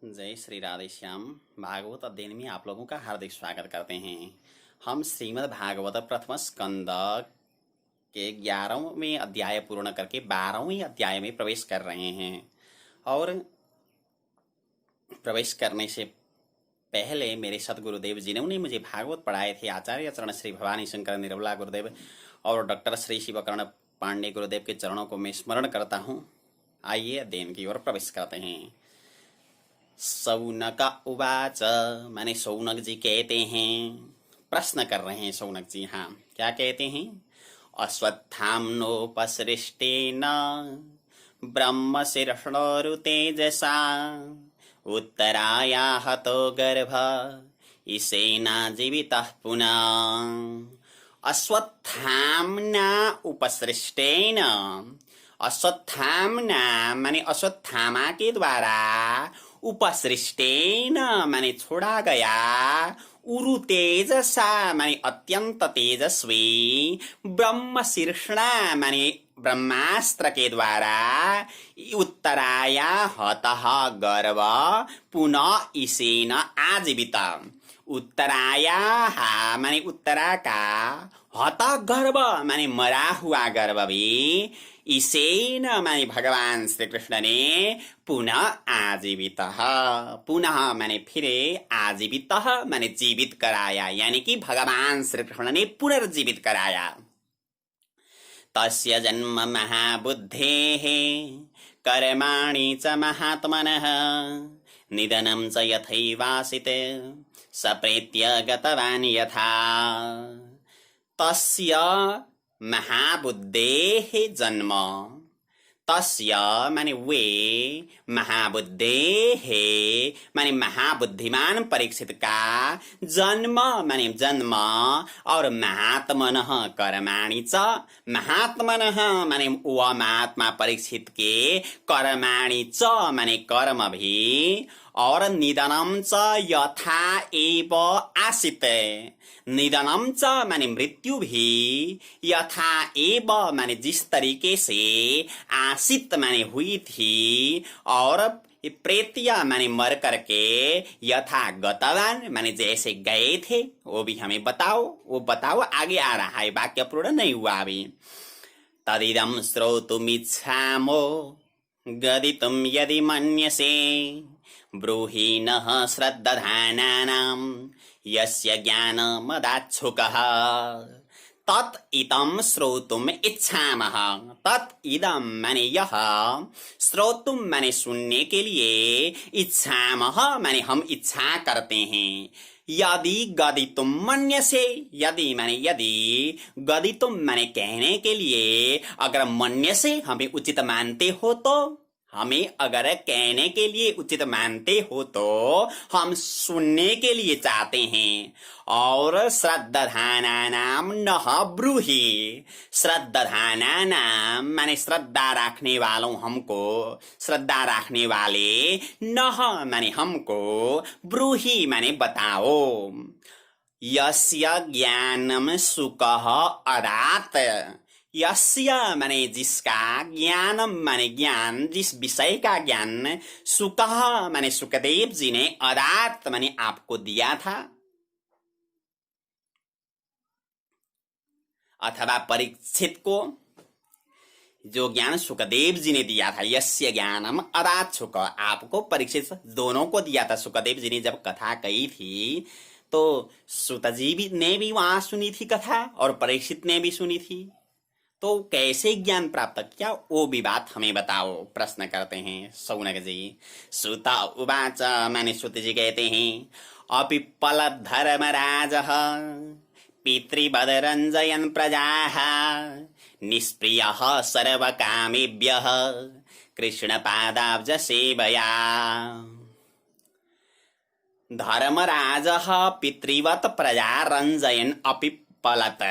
जय श्री राधे श्याम। भागवत अध्ययन में आप लोगों का हार्दिक स्वागत करते हैं। हम श्रीमद् भागवत प्रथम स्कंद के 11वें अध्याय पूर्ण करके 12वें अध्याय में प्रवेश कर रहे हैं। और प्रवेश करने से पहले मेरे सतगुरुदेव जिन्होंने मुझे भागवत पढ़ाए थे, आचार्य चरण श्री भवानी शंकर निर्मला गुरुदेव और डॉक्टर श्री शिवकर्ण पांडे गुरुदेव के चरणों को मैं स्मरण करता हूँ। आइए अध्ययन की ओर प्रवेश करते हैं। सौनक उवाच, माने सौनक जी कहते हैं, प्रश्न कर रहे हैं सौनक जी। हाँ, क्या कहते हैं? अश्वत्थाम्नोपसृष्टेन ब्रह्म शीर्षोरुतेजसा उत्तराया हतो गर्भ इसेना जीवितः पुनः। अश्वत्थाम्ना उपसृष्टेन, अश्वत्थाम्ना माने अश्वत्थामा के द्वारा, उपसृष्टेन माने छोड़ा गया, उरु तेजसा माने अत्यंत तेजस्वी, ब्रह्म शीर्षणा माने ब्रह्मास्त्र के द्वारा, उत्तराया हतः गर्भ पुनः इसेन आजीवित। उत्तराया माने उत्तरा का, हत गर्भ माने मरा हुआ गर्भ भी, इसेन माने भगवान श्री कृष्ण ने पुनः आजीवित, पुनः माने फिरे, आजीवित माने जीवित कराया, यानी कि भगवान श्री कृष्ण ने पुनर्जीवित कराया। तस्य जन्म महाबुद्धेः कर्माणि च महात्मनः निधनं च यथैवासिते सप्रेत्य गतवान् यथा। तस्य महाबुद्धेः जन्म, तस्य माने वे, महाबुद्धेः माने महाबुद्धिमान परीक्षित का, जन्म माने जन्म, और महात्मनः कर्माणि च, महात्मनः माने वह महात्मा परीक्षित के, कर्माणि च माने कर्म भी, और निधनम च यथा एव आसिते, निधनम च माने मृत्यु भी, यथा एव माने जिस तरीके से, आसित माने हुई थी, और प्रेत्य माने मर करके, यथा गतवान माने जैसे गए थे, वो भी हमें बताओ। वो बताओ आगे आ रहा है, वाक्य पूर्ण नहीं हुआ अभी। तदिदं श्रोतुमिच्छामो गदितुं यदि मन्यसे ब्रूहि नः श्रद्दधानानां यस्य ज्ञानमदाच्छुकः। तत् इदं श्रोतुम इच्छामः, तत् इदं माने यह, श्रोतुम माने सुनने के लिए, इच्छामः माने हम इच्छा करते हैं, यदि गदितुम मन्यसे, यदि माने यदि, गदितुम माने कहने के लिए, अगर मन्यसे हमें उचित मानते हो तो, हमें अगर कहने के लिए उचित मानते हो तो हम सुनने के लिए चाहते हैं। और श्रद्धानानाम नः ब्रूहि, श्रद्धानानाम माने श्रद्धा रखने वालों हमको, श्रद्धा रखने वाले, नः माने हमको, ब्रूहि माने बताओ। यस्य ज्ञानम सुकः अदात, यस्य माने जिसका, ज्ञानम माने ज्ञान, जिस विषय का ज्ञान, सुकः माने सुखदेव जी ने, अदात माने आपको दिया था, अथवा परीक्षित को जो ज्ञान सुखदेव जी ने दिया था। यस्य ज्ञानम अदात सुक, आपको परीक्षित दोनों को दिया था। सुखदेव जी ने जब कथा कही थी तो सुत जी ने भी वहां सुनी थी कथा, और परीक्षित ने भी सुनी थी, तो कैसे ज्ञान प्राप्त किया वो भी बात हमें बताओ, प्रश्न करते हैं सौनक जी। सुत उवाच माने सुत जी कहते हैं, अपिप्पल धर्मराजः पितृवदरञ्जयन् प्रजाः निष्प्रियः सर्वकामेभ्यः कृष्णपादाब्ज सेवया। धर्मराजः पितृवत् प्रजा रञ्जयन् अपिप्पलत्,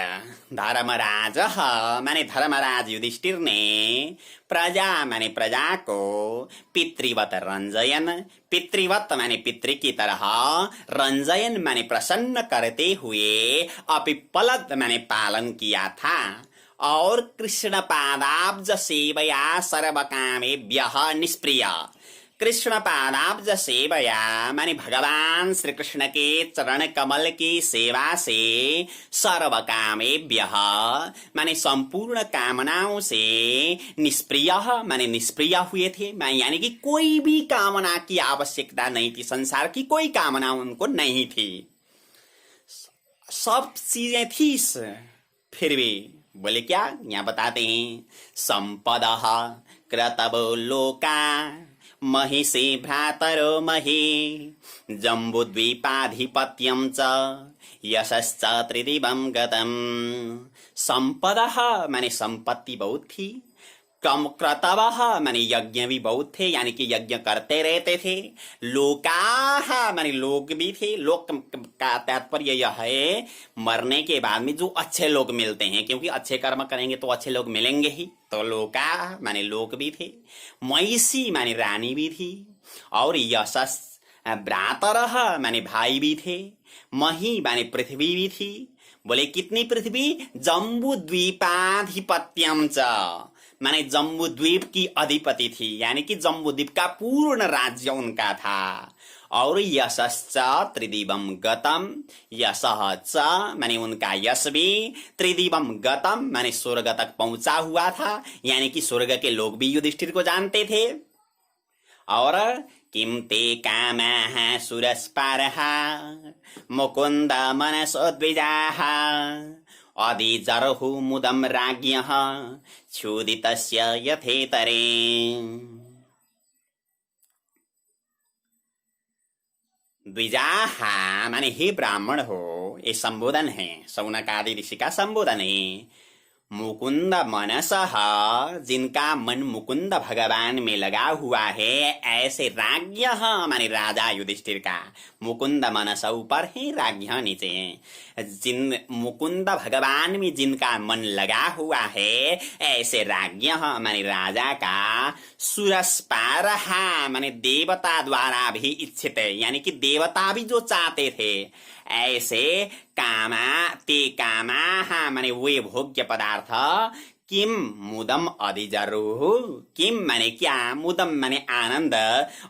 धर्मराजः माने धर्मराज युधिष्ठिर ने, प्रजा माने प्रजा को, पितृवत रंजयन, पितृवत माने पितृ की तरह, रंजयन माने प्रसन्न करते हुए, अपिप्पलत माने पालन किया था, और कृष्ण पादाब्ज सेवया सर्वकामेभ्यः निष्प्रिय, कृष्ण पादाब्ज सेवया माने भगवान श्री कृष्ण के चरण कमल की सेवा से सर्व कामेभ्यः माने संपूर्ण कामनाओं से निष्प्रिय माने निष्प्रिय हुए थे। यानी कि कोई भी कामना की आवश्यकता नहीं थी, संसार की कोई कामना उनको नहीं थी, सब चीजें थी। फिर भी बोले क्या, यहाँ बताते हैं, संपदः क्रतवो लोका महिषे भ्रातरो मही जम्बुद्वीपाधिपत्यं च यशश्च त्रिदिवं गतम्। संपदः माने संपत्ति बहुत थी, क्रतवः माने यज्ञ भी बहुत थे, यानी कि यज्ञ करते रहते थे। लोकाः माने लोग भी थे। लोक का तात्पर्य यह है मरने के बाद में जो अच्छे लोग मिलते हैं, क्योंकि अच्छे कर्म करेंगे तो अच्छे लोग मिलेंगे ही। तो लोका माने लोग भी थे, महिषी माने रानी भी थी, और यशस् भ्रातरः माने भाई भी थे, मही माने पृथ्वी भी थी। बोले कितनी पृथ्वी, जम्बू द्वीपाधिपत्यम च माने जम्बू द्वीप की अधिपति थी, यानी कि जम्बू द्वीप का पूर्ण राज्य उनका था। और यशश्च त्रिदिवम गतम, यशः च माने उनका यश भी, त्रिदिवम गतम माने स्वर्ग तक पहुंचा हुआ था, यानी कि स्वर्ग के लोग भी युधिष्ठिर को जानते थे। और किम ते कामाः सुरस्पारः मुकुन्द मनसोद्विजाः अधिजर्हु मुदं राज्ञः क्षुदितस्य यथेतरे। द्विजाः माने हे ब्राह्मण हो, ये संबोधन है, शौनक आदि ऋषि का संबोधन है। मुकुंद मनसः जिनका मन मुकुंद भगवान में लगा हुआ है, ऐसे राज्ञः माने राजा युधिष्ठिर का, मुकुंद मनस ऊपर है, राज्ञः नीचे है। जिन मुकुंद भगवान में जिनका मन लगा हुआ है, ऐसे राज्ञः माने राजा का, सुरस्पारः माने देवता द्वारा भी इच्छित है, यानी कि देवता भी जो चाहते थे, ऐसे कामा ते कामाः माने वे भोग्य पदार्थ, किम मुदम अधिजरुहु, किम माने क्या, मुदम माने आनंद,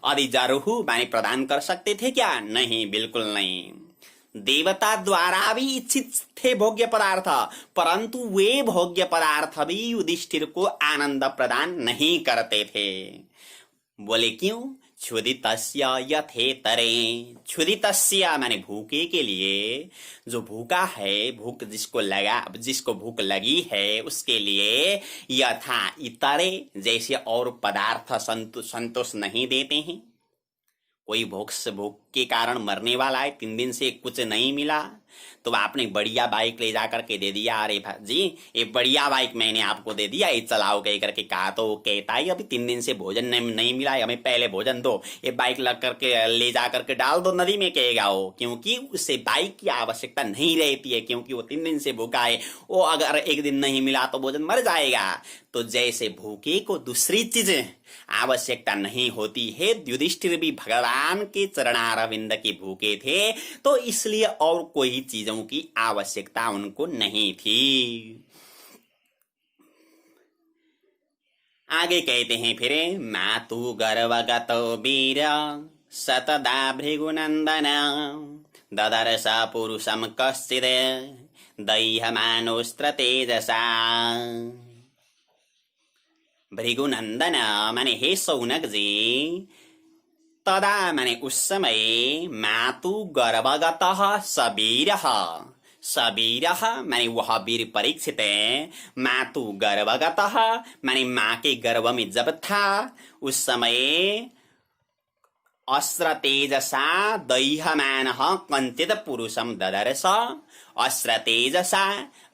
अधिजरुहु माने प्रदान कर सकते थे क्या, नहीं, बिल्कुल नहीं। देवता द्वारा भी इच्छित थे भोग्य पदार्थ, परंतु वे भोग्य पदार्थ भी युधिष्ठिर को आनंद प्रदान नहीं करते थे। बोले क्यों, क्षुदितस्य यथेतरे, क्षुदितस्य माने भूखे के लिए, जो भूखा है, भूख जिसको भूख लगी है उसके लिए, यथा इतरे जैसे और पदार्थ संतोष नहीं देते हैं। कोई भूख के कारण मरने वाला है, 3 दिन से कुछ नहीं मिला, तो आपने बढ़िया बाइक ले जा करके दे दिया, अरे जी ये बढ़िया बाइक मैंने आपको दे दिया, ये चलाओ कह करके कहा, तो वो कहता है अभी 3 दिन से भोजन नहीं मिला है, हमें पहले भोजन दो, ये बाइक लग करके ले जा करके डाल दो नदी में, कहेगा वो, क्योंकि उसे बाइक की आवश्यकता नहीं रहती है, क्योंकि वो 3 दिन से भूखा है, वो अगर 1 दिन नहीं मिला तो भोजन मर जाएगा। तो जैसे भूखे को दूसरी चीज आवश्यकता नहीं होती है, युधिष्ठिर भी भगवान के चरणारविंद के भूखे थे, तो इसलिए और कोई चीजों की आवश्यकता उनको नहीं थी। आगे कहते हैं फिर, मातु गर्वगतो वीर सतदा भृगुनंदन ददर्श पुरुषम कश्चिद दह्यमानोस्त्र तेजसा। भृगुनंदन माने हे शौनक जी, तदा माने उस समय, मातु गर्भगतः सबीरः, सबीरः माने वह वीर परीक्षित है, मातु गर्भगतः माने माँ के गर्भ में जब था उस समय, अस्त्र तेजसा दह्यमानः कंचित पुरुषम ददर्श, अस्त्र तेजसा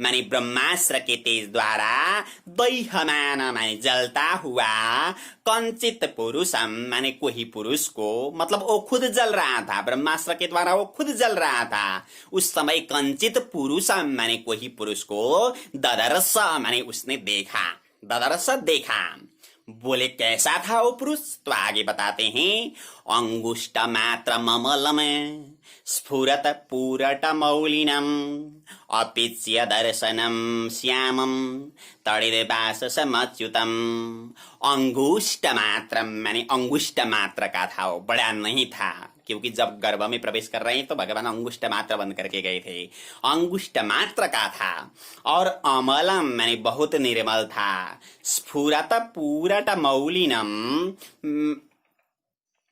माने ब्रह्मास्त्र के तेज द्वारा, दह्यमान माने जलता हुआ, कंचित पुरुषम माने कोई पुरुष को, मतलब वो खुद जल रहा था, ब्रह्मास्त्र के द्वारा वो खुद जल रहा था उस समय। कंचित पुरुषम माने कोई पुरुष को, ददर्श माने उसने देखा, ददर्श देखा। बोले कैसा था वो पुरुष, तो आगे बताते हैं, अंगुष्ट मात्र ममलम स्फुरत पूरट मौलिनम अपिच्य दर्शनम श्यामम तड़िर्वाससमच्युतम। अंगुष्ट मात्रम माने अंगुष्ट मात्र का था, वो बड़ा नहीं था, क्योंकि जब गर्भ में प्रवेश कर रहे हैं तो भगवान अंगुष्ट मात्र बन करके गए थे। अंगुष्ट मात्र का था। और अमलम माने बहुत निर्मल था। स्फुरत पूरट मौलिनम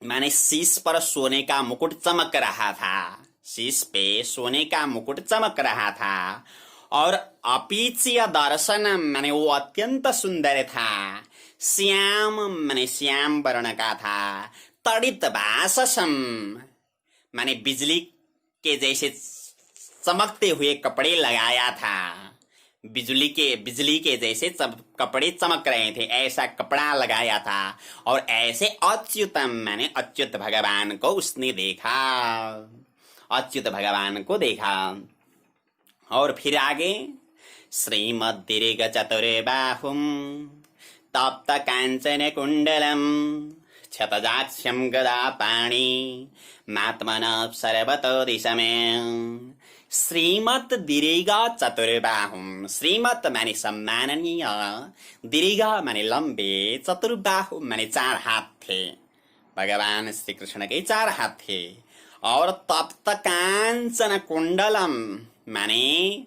माने शीश पर सोने का मुकुट चमक रहा था। शीश पे सोने का मुकुट चमक रहा था। और अपीच्य दर्शन माने वो अत्यंत सुंदर था। श्याम माने श्याम वर्ण का था। तड़ित भाससम माने बिजली के जैसे चमकते हुए कपड़े लगाया था। बिजली के जैसे कपड़े चमक रहे थे, ऐसा कपड़ा लगाया था। और ऐसे अच्युतम माने अच्युत भगवान को उसने देखा। अच्युत भगवान को देखा। और फिर आगे श्रीमद्दीर्घ चतुर्बाहुम तप्त कांचन कुंडलम क्षतजाक्ष्यम गदा पाणी मात्मनः सर्वतो दिशमे। श्रीमत दीर्घ चतुर्बाहुम। श्रीमत माने सम्माननीय, दीर्घ माने लंबे, चतुर्बाहु माने 4 हाथ थे। भगवान श्री कृष्ण के 4 हाथ थे। और तप्त कांचन कुंडलम माने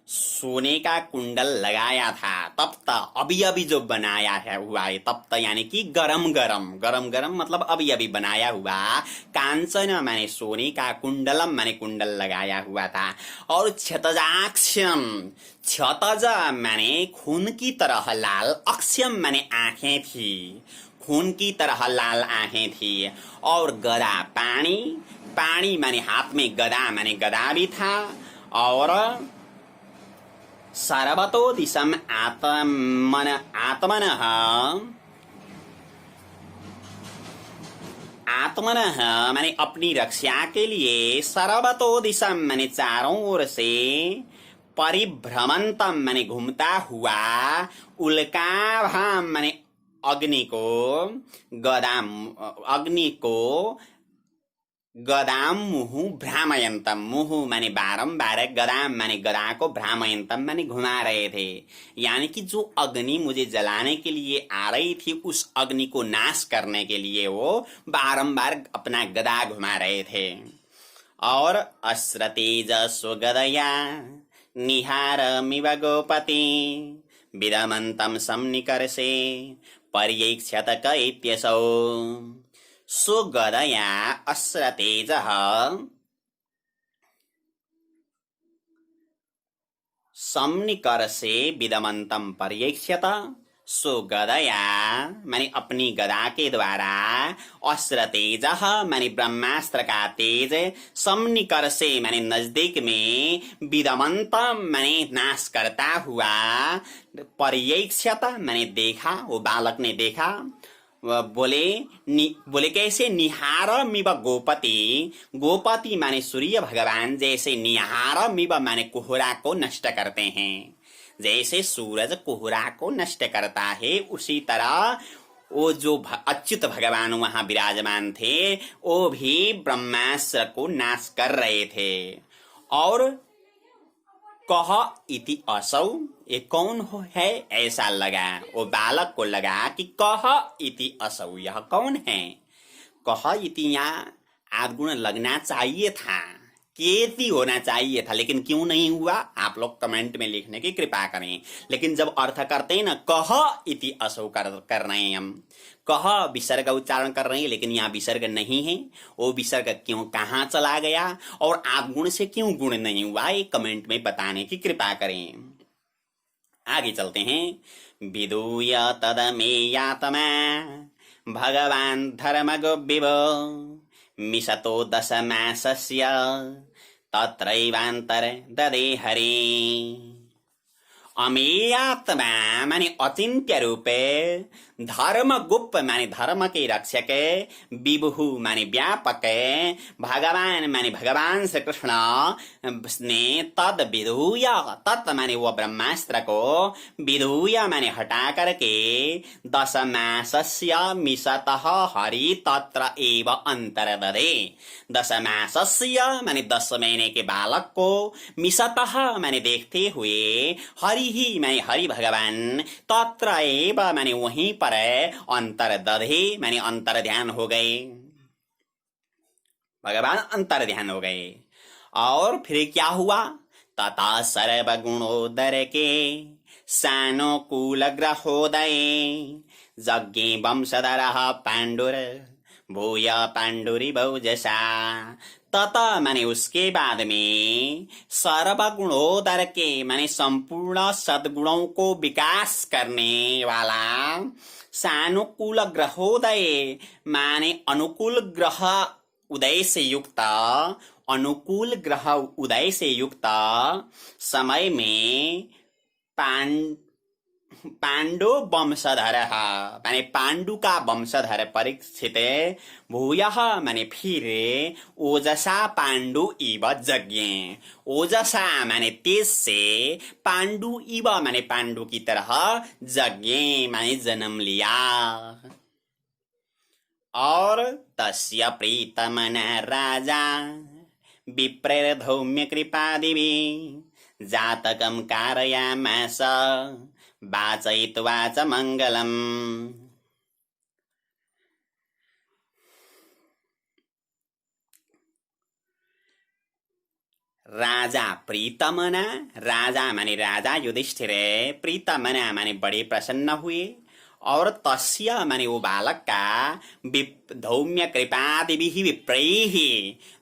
सोने का कुंडल लगाया था। तप्त अभी अभी जो बनाया है हुआ है। तप्त यानी कि गरम गरम मतलब अभी अभी बनाया हुआ। कांचन माने सोने का, कुंडलम माने कुंडल लगाया हुआ था। और क्षतजाक्ष्यम, क्षतज माने खून की तरह लाल, अक्ष्यम माने आंखें थी, खून की तरह लाल आंखें थी। और गदा पाणी, पाणी माने हाथ में गदा माने गदा भी था। और सर्वतो दिशम आत्मनः माने अपनी रक्षा के लिए, सर्वतो दिशम माने चारों ओर से, परिभ्रमंतम माने घूमता हुआ, उल्काभाम माने अग्नि को गदाम मुहु भ्रामयंतम, मुहु माने बारंबार, गदाम माने गदा को, भ्रामयंतम माने घुमा रहे थे। यानी कि जो अग्नि मुझे जलाने के लिए आ रही थी, उस अग्नि को नाश करने के लिए वो बारंबार अपना गदा घुमा रहे थे। और अस्रतेज स्वगदया निहारमिव गोपति विदमंतम सन्निकर्षे पर्येक्षत कैत्यसौ। सुगदया अस्रतेजः सन्निकर्षे विदमंतम पर्येक्षत। सुगदया माने अपनी गदा के द्वारा, अस्रतेजः माने ब्रह्मास्त्र का तेज, सन्निकर्षे माने नजदीक में, विदमंतम माने नाश करता हुआ, पर्येक्षत माने देखा, वो बालक ने देखा। बोले कैसे? निहारमिव गोपति, गोपति माने सूर्य भगवान जैसे, निहारमिव माने कोहरा को नष्ट करते हैं। जैसे सूरज कोहरा को नष्ट करता है, उसी तरह वो जो अच्युत भगवान वहां विराजमान थे, वो भी ब्रह्मास्त्र को नाश कर रहे थे। और कह इति असौ, ये कौन है ऐसा लगा, वो बालक को लगा कि कह इति असौ, यह कौन है। कह इति यहाँ आदगुण लगना चाहिए था, केति होना चाहिए था, लेकिन क्यों नहीं हुआ, आप लोग कमेंट में लिखने की कृपा करें। लेकिन जब अर्थ करते हैं ना, कह इति असौ कर रहे हैं हम, कह विसर्ग उच्चारण कर रहे हैं, लेकिन यहाँ विसर्ग नहीं है। वो विसर्ग क्यों, कहाँ चला गया, और आप गुण से क्यों गुण नहीं हुआ, ये कमेंट में बताने की कृपा करें। आगे चलते हैं। विदूय तदमेयात्मा भगवान धर्मगो विभो मिशतो दशमासस्य तत्रैवान्तर ददे हरि। अमेयात्मा माने अचिन्त्य रूपे, धर्म गुप्त माने धर्म के रक्षक, विभु माने व्यापक, भगवान माने भगवान श्री कृष्ण ने तद विधूय, तत् माने वो ब्रह्मास्त्र को, विधूय माने हटा करके, दशमासस्य मिषतः हरि तत्र एव अंतर्दधे। दशमासस्य माने 10 महीने के बालक को, मिषतः माने देखते हुए, हरि ही माने हरि भगवान, तत्र एव माने वहीं पर अंतर दधे माने अंतर ध्यान हो गए, भगवान अंतर ध्यान हो गए। और फिर क्या हुआ? तथा सर्वगुणोदर के सानुकूल ग्रहोदय, यज्ञे वंशधरः पांडुर भूय पांडुरी बहुजसा। तथा माने उसके बाद में सर्वगुणोदर के माने संपूर्ण सद्गुणों को विकास करने वाला, सानुकूल ग्रहोदय माने अनुकूल ग्रह उदय से युक्त, अनुकूल ग्रह उदय से युक्त समय में पांडु वंशधर माने पांडु का वंशधर परीक्षित, भूयः माने फिर, ओजसा पांडु इव यज्ञ, ओजसा माने तेज से, पांडु इव माने पांडु की तरह, यज्ञ माने जन्म लिया। और तस्य प्रीतमनः राजा विप्रेर्धौम्य कृपादिभिः जातकं कारयामास वाचयित्वा च मंगलम्। राजा प्रीतमना, राजा माने राजा युधिष्ठिर, प्रीतमना माने बड़े प्रसन्न हुए, और तस्य माने वो बालक का, धौम्य कृपादिभिः विप्रैः,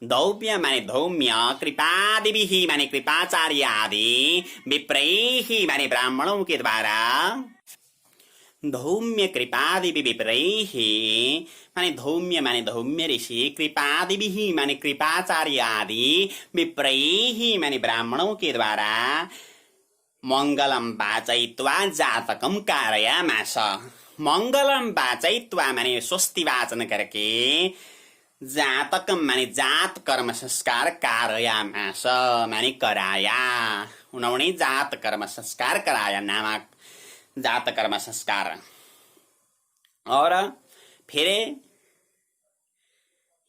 धौम्य माने धौम्य, कृपादिभिः माने कृपाचार्य आदि, विप्रैः माने ब्राह्मणों के द्वारा, धौम्य कृपादिभिः विप्रैः माने धौम्य ऋषि, कृपादिभिः माने कृपाचार्य आदि, विप्रैः माने ब्राह्मणों के द्वारा, मंगलम वाचयित्वा जातकम कारयामास, मंगलम वाचयित्वा माने स्वस्ति वाचन करके, जातकम माने जात कर्म संस्कार, कारयामास माने कराया, उन्होंने जात कर्म संस्कार कराया, नामक जात कर्म संस्कार। और फिर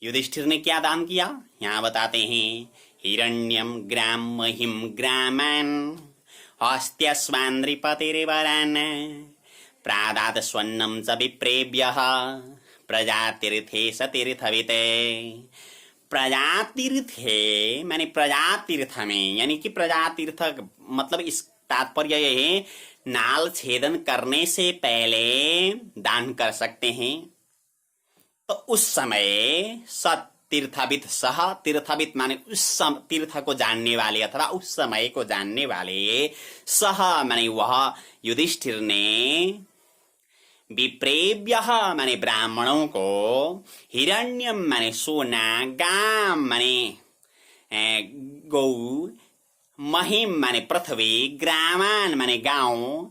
युधिष्ठिर ने क्या दान किया? यहाँ बताते हैं, हिरण्यम ग्राम महिम ग्रामान हस्त्यस्वान्नृपतिर्वरान् प्रादात् स्वन्नं च विप्रेभ्यः प्रजातीर्थे सतीर्थविते। प्रजातीर्थे माने प्रजातीर्थ में, यानी कि प्रजातीर्थ मतलब इस तात्पर्य यह है, नाल छेदन करने से पहले दान कर सकते हैं। तो उस समय सत तीर्थविद सह, तीर्थविद माने उस तीर्थ को जानने वाले अथवा उस समय को जानने वाले, सह माने वह युधिष्ठिर ने, विप्रेभ्यः माने ब्राह्मणों को, हिरण्यम माने सोना, गाम माने गौ, महिम माने पृथ्वी, ग्रामान माने गांव,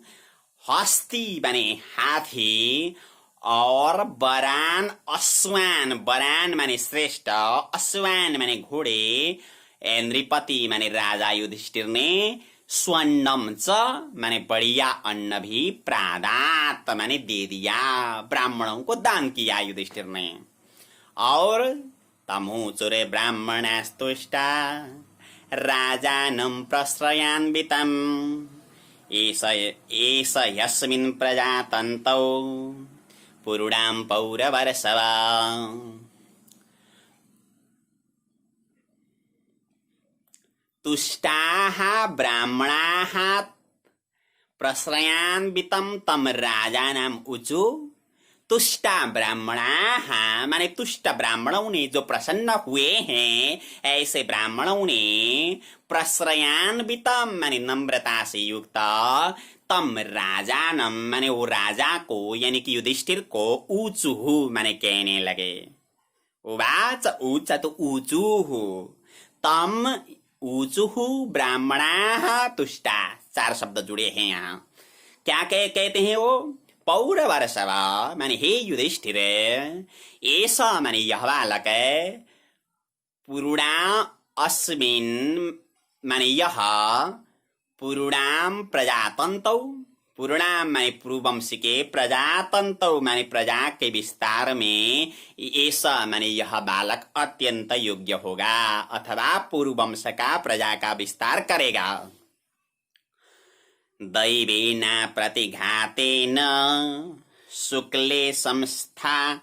हस्ती माने हाथी, और बरान अश्वान, बरान माने श्रेष्ठ, अश्वान माने घोड़े, नृपति माने राजा युधिष्ठिर ने, स्वन्नम च माने बढ़िया अन्न भी, प्रादात माने दे दिया, ब्राह्मणों को दान किया युधिष्ठिर ने। और तमुचुरे ब्राह्मणास्तुष्टा राजानं प्रश्रयान्वितम् एष यस्मिन् प्रजातन्तौ पुरुडां पौरवर्षवा। तुष्टाः ब्राह्मणाः प्रश्रयान्वितं तम राजानाम ऊचु। तुष्टा ब्राह्मणाः माने तुष्ट ब्राह्मणों ने, जो प्रसन्न हुए हैं, ऐसे ब्राह्मणों ने, प्रश्रयान्वितम माने नम्रता से युक्त, तम राजानम माने वो राजा को, यानी कि युधिष्ठिर को, ऊचुहु माने कहने लगे। उवाच ऊच तो ऊचुहु, तम ऊचुहु ब्राह्मणाः तुष्टा, 4 शब्द जुड़े हैं यहाँ। क्या कहते हैं वो? पौरवर्षव माने हे युधिष्ठिर, ऐसा माने यह बालक पुरुणा अस्मिन् माने यह पुरुणाम प्रजातंतौ, पुरुणाम माने पूर्ववंश के, प्रजातंतौ माने प्रजा के विस्तार में, ऐसा माने यह बालक अत्यंत योग्य होगा अथवा पूर्ववंश का प्रजा का विस्तार करेगा। दैवेन प्रतिघातेन शुक्ले संस्था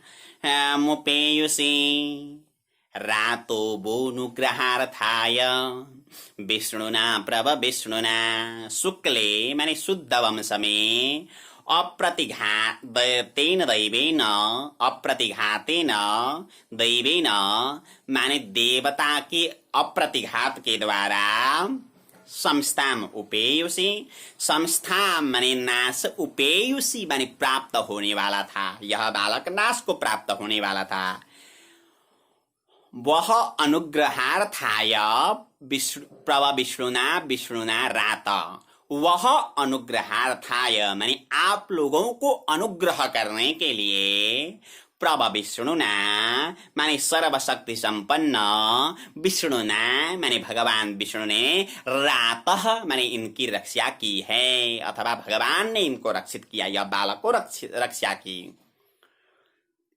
मुपेयुषि रातो बोनुग्रहार्थाय विष्णुना विष्णुना। शुक्ले माने शुद्ध वंश में, अप्रतिघातेन दैवेन, अप्रतिघातेन दैवेन माने देवता के अप्रतिघात के द्वारा, संस्थाम उपेयुषि, संस्था माने नाश, उपेयुषि माने प्राप्त होने वाला था। यह बालक नाश को प्राप्त होने वाला था। वह अनुग्रहार्थाय विष्णुना विष्णुना रात, वह अनुग्रहार्थाय माने आप लोगों को अनुग्रह करने के लिए, विष्णुना माने सर्वशक्ति संपन्न, विष्णुना माने भगवान विष्णु ने, रातः माने इनकी रक्षा की है अथवा भगवान ने इनको रक्षित किया, यह बालक को रक्षा की।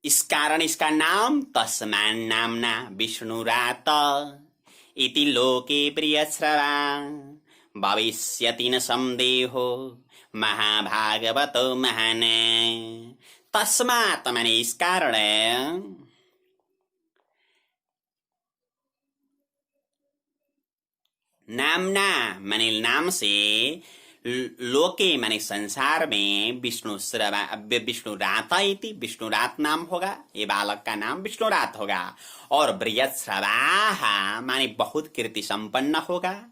इस कारण इसका नाम तस्मान नामना विष्णुरात इति लोके प्रियश्रवा भविष्यति न संदेहो महाभागवतो महान। तस्मात् माने इस कारण, नामना माने नाम से, लोके माने संसार में, विष्णुराता इति विष्णुरात नाम होगा, ये बालक का नाम विष्णुरात होगा। और बृहत्श्रवाः माने बहुत कीर्ति संपन्न होगा।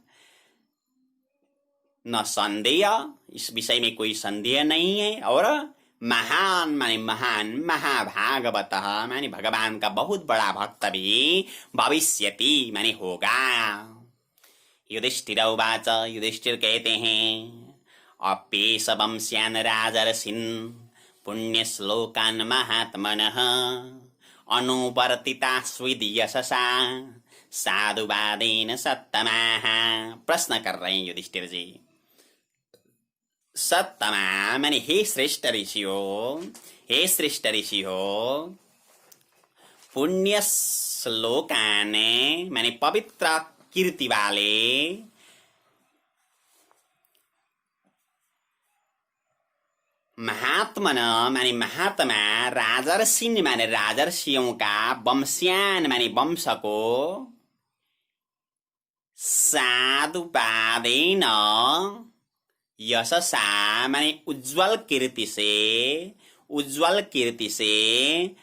न संदेह, इस विषय में कोई संदेह नहीं है। और महान माने महान, महाभागवतः माने भगवान का बहुत बड़ा भक्त भी, भविष्यति माने होगा। युधिष्ठिर उवाच, युधिष्ठिर कहते हैं, अपेश वंश्यान् राजर्षिन् पुण्यश्लोकान् महात्मनः अनुवर्तिता स्विद्यशसा साधुवादेन सत्तमाः। प्रश्न कर रहे हैं युधिष्ठिर जी। सत्तमा माने हे श्रेष्ठ ऋषि हो, हे श्रेष्ठ ऋषि हो, पुण्य श्लोकान माने पवित्र कीर्ति वाले, महात्मन माने महात्मा, राजर्षिन माने राजर्षियों का, वंश्यान माने वंश को, साधुपादेन यशसा माने उज्जवल कीर्ति से, उज्जवल कीर्ति से,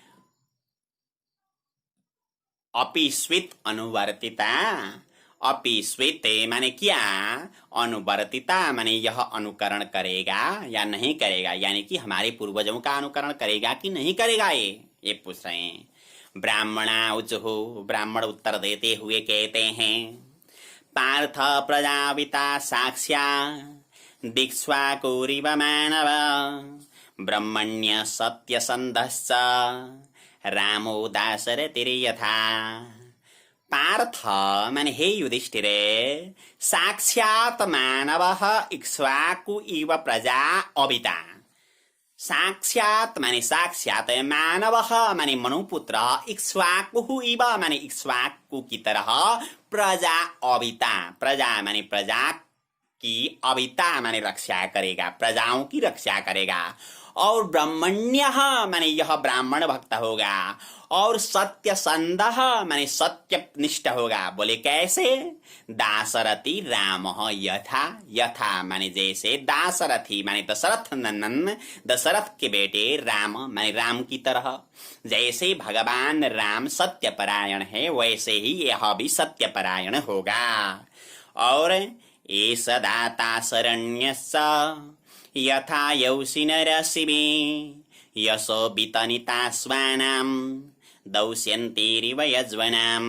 अपिस्वित अनुवर्तिता, अपिस्वित माने क्या, अनुवर्तिता माने यह अनुकरण करेगा या नहीं करेगा, यानी कि हमारे पूर्वजों का अनुकरण करेगा कि नहीं करेगा, ये पूछ रहे हैं। ब्राह्मणा उचहु, ब्राह्मण उत्तर देते हुए कहते हैं, पार्थ प्रजापिता साक्ष्या दीक्ष्वाकुरिव मानव ब्रह्मण्य सत्यसन्धश्च रामो दाशरथिर्यथा। पार्थ माने हे युधिष्ठिरे, साक्षात् मानवः इक्ष्वाकु इव प्रजा अविता। साक्षात् माने साक्षात्, मानवः माने मनुपुत्र, इक्ष्वाकुः इव माने इक्ष्वाकु की तरह, प्रजा अविता, प्रजा माने प्रजा की, अविता माने रक्षा करेगा, प्रजाओं की रक्षा करेगा। और ब्रह्मण्यः माने यह ब्राह्मण भक्त होगा, और सत्य संदः माने सत्यनिष्ठ होगा। बोले कैसे? दाशरथी राम यथा, यथा माने जैसे, दाशरथी माने दशरथ नंदन, दशरथ के बेटे राम माने राम की तरह। जैसे भगवान राम सत्यपरायण है, वैसे ही यह भी सत्यपरायण होगा। और एष दाता शरण्यस्य यथा यौषि नरशिवे यशो वितनिता स्वानाम दौष्यन्तीरिव यज्वनाम।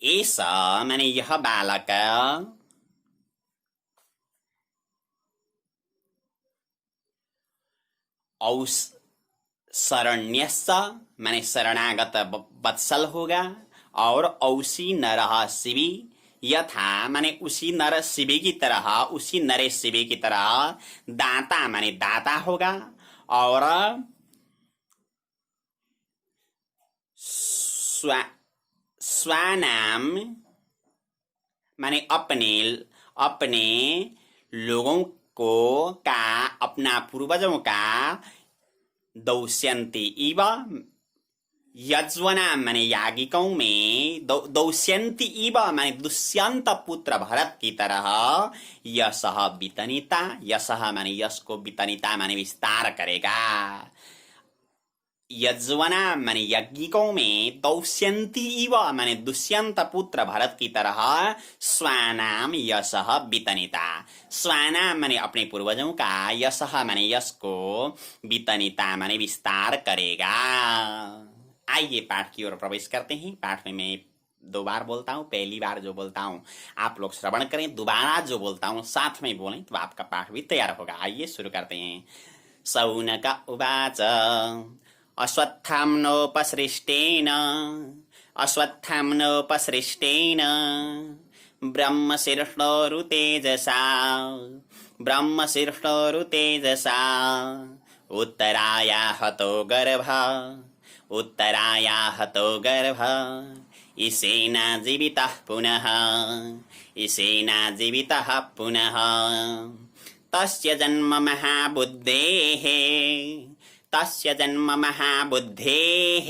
एष माने यह बालक, शरण्यश्च माने शरणागत वत्सल होगा, और औसी नरः शिवी यथा माने उसी नर शिवी की तरह, उसी नरेश शिवी की तरह, दाता माने दाता होगा, और स्वानाम माने अपने अपने लोगों को का, अपना पूर्वजों का, दौष्यन्ति इव यज्वनाम माने यागिकों में, दौष्यन्ति इव माने दुष्यंत पुत्र भरत की तरह, यशः वितनिता, यशः माने यश को, वितनिता माने विस्तार करेगा, यज्वना माने यज्ञिकों में, दौष्यन्ति इव माने दुष्यंत पुत्र भरत की तरह, स्वानाम यशः वितनिता, स्वानाम माने अपने पूर्वजों का, यशः माने यश को, वितनिता माने विस्तार करेगा। आइए पाठ की ओर प्रवेश करते हैं। पाठ में मैं 2 बार बोलता हूँ, पहली बार जो बोलता हूँ आप लोग श्रवण करें, दोबारा जो बोलता हूँ साथ में बोलें, तो आपका पाठ भी तैयार होगा। आइए शुरू करते हैं। शौनक उवाच अश्वत्थाम्नोपसृष्टेन अश्वत्थाम्नोपसृष्टेन ब्रह्मशीर्षोरुतेजसा ब्रह्मशीर्षोरुतेजसा उत्तराया हतो गर्भ इसेना जीवितः पुनः तस्य जन्म महाबुद्धेः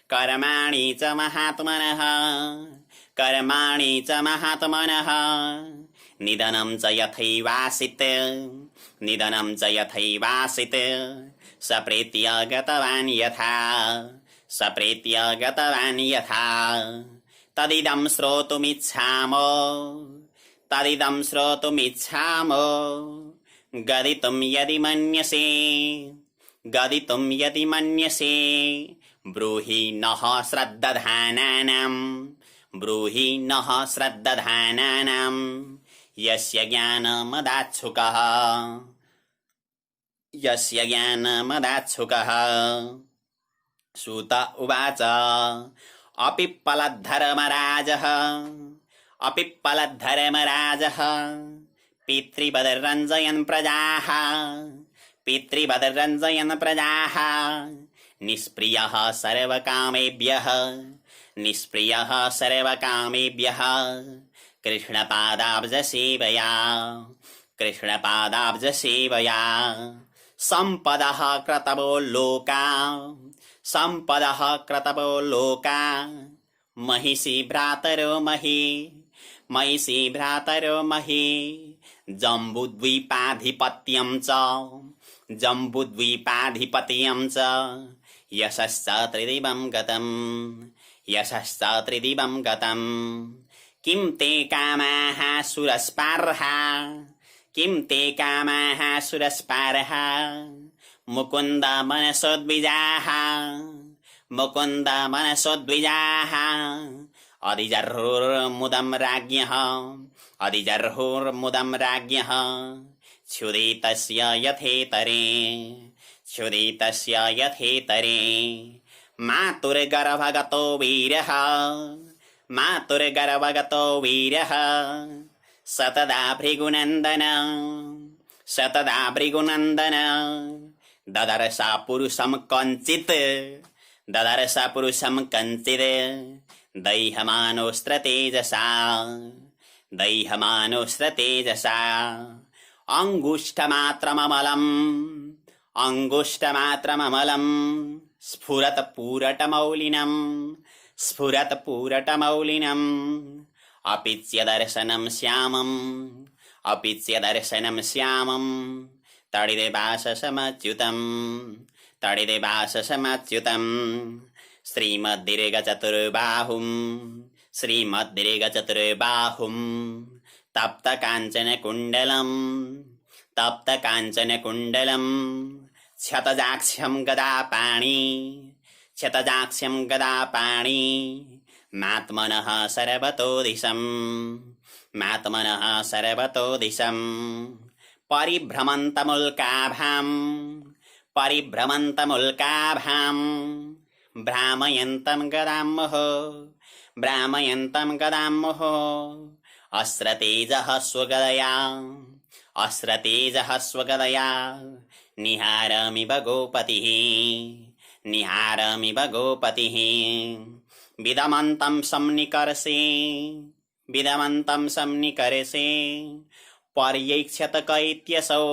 कर्माणि च महात्मनः निधनं च यथैवासित् सप्रेत्य गतवान् यथा तदिदं श्रोतुमिच्छामो गदितुं यदि मन्यसे ब्रूहि नः श्रद्दधानानां यस्य ज्ञानमदाच्छुकः। सूत उवाच अपिप्पलद्धर्मराजः पितृवद्रञ्जयन् प्रजाः निष्प्रियः सर्वकामेभ्यः कृष्णपादाब्जसेवया सम्पदः क्रतवो लोका महिषी भ्रातरो मही जम्बुद्वीपाधिपत्यं च यशश्च त्रिदिवं गतम् किं ते कामाः सुरस्पारः मुकुन्द मनसोद्विजाः अधिजर्हुर्मुदं राज्ञः क्षुदितस्य यथेतरे मातुर्गर्भगतो वीरः सतदा भृगुनन्दन ददर्श पुरुषं कञ्चित् दैहमानोऽस्त्रतेजसा अंगुष्ठमात्रममलं स्फुरत्पूरटमौलिनम् अपीच्य दर्शनं श्यामं तडिदेवाससमच्युतं श्रीमद्दीर्घचतुर्बाहुं तप्तकाञ्चनकुण्डलं क्षतजाक्ष्यं गदापाणि मात्मनः सर्वतो दिशम् मात्मनः सर्वतो दिशम् परिभ्रमन्तमुल्काभाम् भ्रामयन्तं गदां मुहुः अस्रतेजः स्वगदया निहारमिव गोपतिः विदमन्तं सन्निकर्षे पर्यैक्षत कैत्यसौ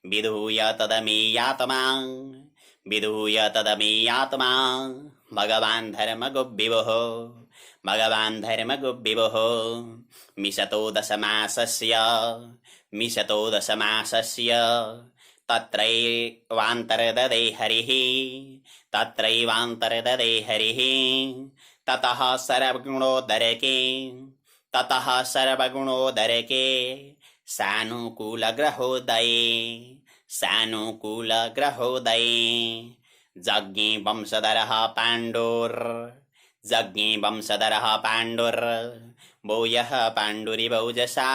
विधूय तदमेयात्मा भगवान् धर्मगुब्बिवः मिशतो दशमासस्य तत्रैवान्तर्ददे हरिः ततः सर्वगुणोदरके सानुकूलग्रहोदये जज्ञे वंशधरः पाण्डुर् भूयः पाण्डुरिवौजसा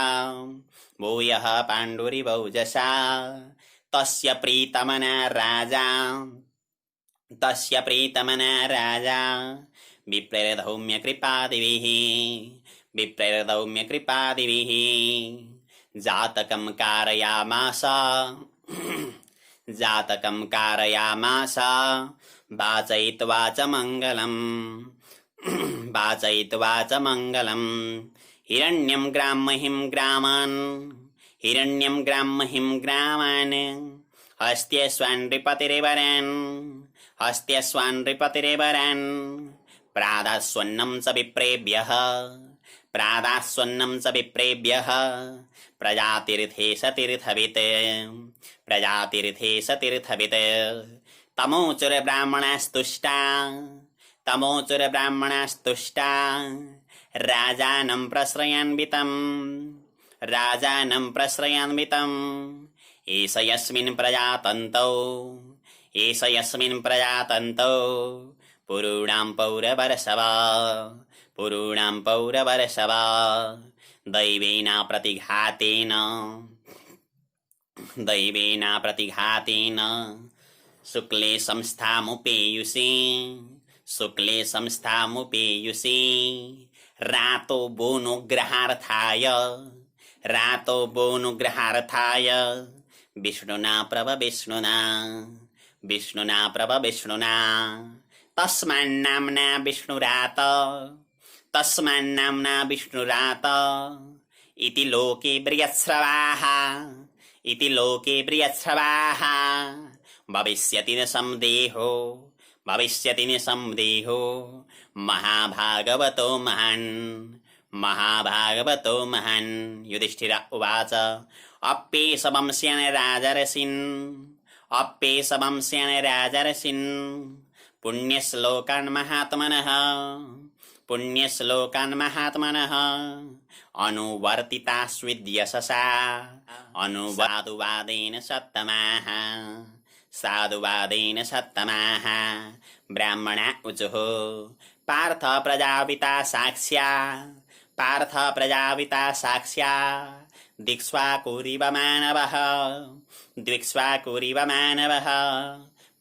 तस्य प्रीतमना राजा विप्रेरधौम्यकृपादिभिः जातकं कारयामास वाचयित्वा च मङ्गलम् हिरण्यं ग्रामहिं ग्रामान् हस्त्यस्वान्नृपतिरेवरान् प्रादास्वन्नं च विप्रेभ्यः प्रजातीर्थे सतीर्थवित् तमोचुरब्राह्मणास्तुष्टा राजानं प्रश्रयान्वितम् एष यस्मिन् प्रजातन्तौ पुरूणां पौरवर्षवा दैवेन प्रतिघातेन शुक्ले संस्थामुपेयुषे रातो बोनुग्रहार्थाय विष्णुना प्रभविष्णुना तस्मान्नाम्ना विष्णुरात इति लोके बृहत्स्रवाः भविष्यति न संदेहो महाभागवतो महान् युधिष्ठिर उवाच अप्येषवंश्यन् राजर्षिन् पुण्यश्लोकान् महात्मनः अनुवर्तिता स्विद्यशसा साधुवादेन सत्तमाः ब्राह्मणा ऊचुः पार्थ प्रजापिता साक्ष्या दिक्ष्वाकुरिव मानवः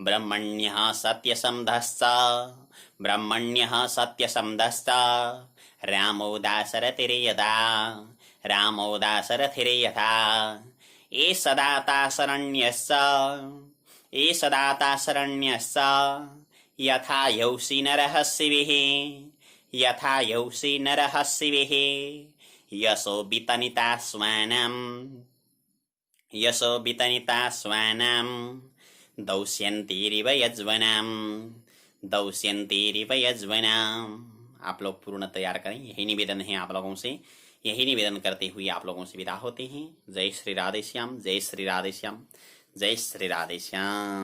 ब्रह्मण्यः सत्यसन्धश्च रामो दाशरथिर्यथा एष दाता शरण्यश्च यथा यौषि नरः शिविः यशो वितनिता स्वानां दौष्यन्तीरिव यज्वनाम्। आप लोग पूर्ण तैयार करें, यही निवेदन है आप लोगों से। यही निवेदन करते हुए आप लोगों से विदा होते हैं। जय श्री राधेश्याम, जय श्री राधेश्याम, जय श्री राधेश्याम।